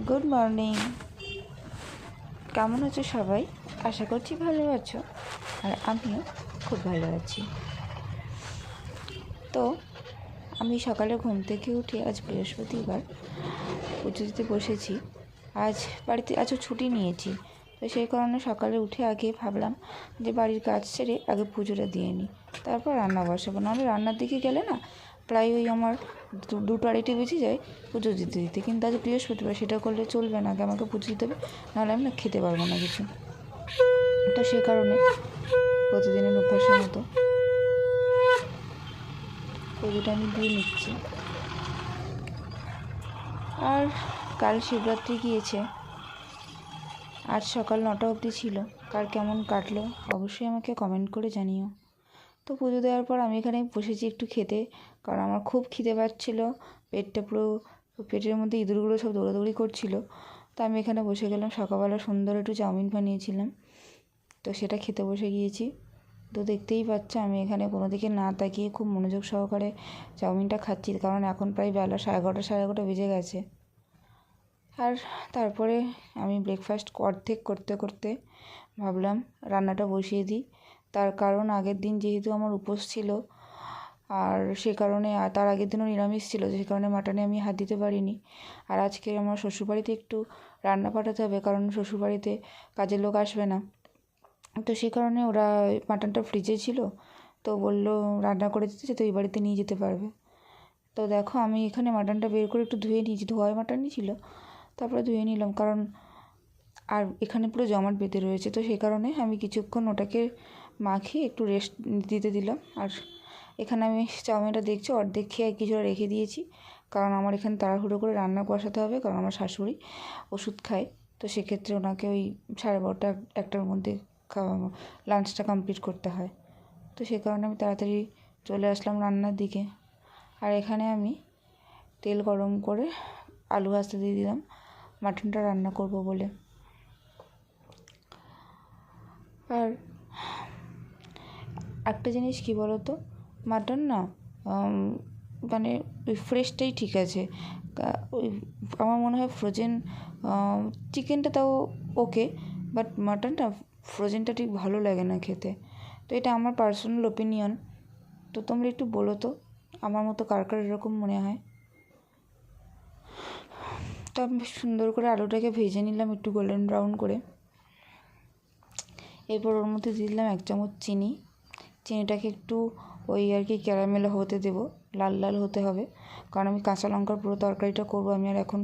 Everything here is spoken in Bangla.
Good morning. কেমন আছো সবাই? আশা করছি ভালো আছো, আর আমিও খুব ভালো আছি। তো আমি সকালে ঘুম থেকে উঠে আজ বৃহস্পতিবার পুজো দিতে বসেছি। আজ বাড়িতে ছুটি নিয়েছি, তো সেই কারণে সকালে উঠে আগে ভাবলাম যে বাড়ির কাজ সেরে আগে পুজোটা দিয়ে নিই, তারপর রান্না বসাবো। নাহলে রান্নার দিকে গেলে না প্রায় ওই আমার 2-2:30 বেজে যায় পুজো দিতে দিতে। কিন্তু আজ বৃহস্পতিবার, সেটা করলে চলবে না, আগে আমাকে পুজো দিতে হবে, নাহলে আমি না খেতে পারবো না কিছু। তো সে কারণে প্রতিদিনের অভ্যাসের মতো পুজোটা আমি দিয়ে নিচ্ছি। আর কাল শিবরাত্রি গিয়েছে, আজ সকাল 9টা অবধি ছিল। কার কেমন কাটলো অবশ্যই আমাকে কমেন্ট করে জানিও। তো পুজো দেওয়ার পর আমি এখানে বসেছি একটু খেতে, কারণ আমার খুব খিদে পাচ্ছিলো। পেটটা পুরো, পেটের মধ্যে ইঁদুরগুলো সব দৌড়াদৌড়ি করছিল। তো আমি এখানে বসে গেলাম। সকালবেলা সুন্দর একটু চাউমিন বানিয়েছিলাম, তো সেটা খেতে বসে গিয়েছি। তো দেখতেই পাচ্ছ আমি এখানে কোনো দিকে না তাকিয়ে খুব মনোযোগ সহকারে চাউমিনটা খাচ্ছি, কারণ এখন প্রায় বেলা 11:30 বেজে গেছে। আর তারপরে আমি ব্রেকফাস্ট অর্ধেক করতে করতে ভাবলাম রান্নাটা বসিয়ে দিই। তার কারণ আগের দিন যেহেতু আমার উপোস ছিল, আর সে কারণে তার আগের দিনও নিরামিষ ছিল, যে কারণে মাটনে আমি হাত দিতে পারিনি। আর আজকে আমার শ্বশুরবাড়িতে একটু রান্না পাঠাতে হবে, কারণ শ্বশুরবাড়িতে কাজের লোক আসবে না। তো সেই কারণে ওরা মাটনটা ফ্রিজে ছিল, তো বললো রান্না করে দিতে, তো এই বাড়িতে নিয়ে যেতে পারবে। তো দেখো আমি এখানে মাটনটা বের করে একটু ধুয়ে নিয়েছি, ধোয়া মাটনই ছিল, তারপরে ধুয়ে নিলাম, কারণ আর এখানে পুরো জমাট বেঁধে রয়েছে। তো সেই কারণে আমি কিছুক্ষণ ওটাকে মাখিয়ে একটু রেস্ট দিতে দিলাম। আর এখানে আমি চাউমিনটা দেখছি অর্ধেক খেয়ে কিছুটা রেখে দিয়েছি, কারণ আমার এখানে তাড়াহুড়ো করে রান্না বসাতে হবে, কারণ আমার শাশুড়ি ওষুধ খায়। তো সেক্ষেত্রে ওনাকে ওই 12:30 1টার মধ্যে লাঞ্চটা কমপ্লিট করতে হয়। তো সে কারণে আমি তাড়াতাড়ি চলে আসলাম রান্নার দিকে। আর এখানে আমি তেল গরম করে আলু ভাজতে দিয়ে দিলাম মাটনটা রান্না করব বলে। আর একটা জিনিস কি বলো তো, মাটন না মানে ওই ফ্রেশটাই ঠিক আছে। ওই আমার মনে হয় ফ্রোজেন চিকেনটা তাও ওকে, বাট মাটনটা ফ্রোজেনটা ঠিক ভালো লাগে না খেতে। তো এটা আমার পার্সোনাল ওপিনিয়ন। তো তোমরা একটু বলো তো আমার মতো কার কার এরকম মনে হয়। তো আমি সুন্দর করে আলুটাকে ভেজে নিলাম একটু গোল্ডেন ব্রাউন করে। এরপর ওর মধ্যে দিয়ে দিলাম 1 চামচ চিনি। চিনিটাকে একটু ওই আর কি ক্যারামেল হতে দেবো, লাল লাল হতে হবে, কারণ আমি কাঁচা লঙ্কার পুরো তরকারিটা করবো আমি। আর এখন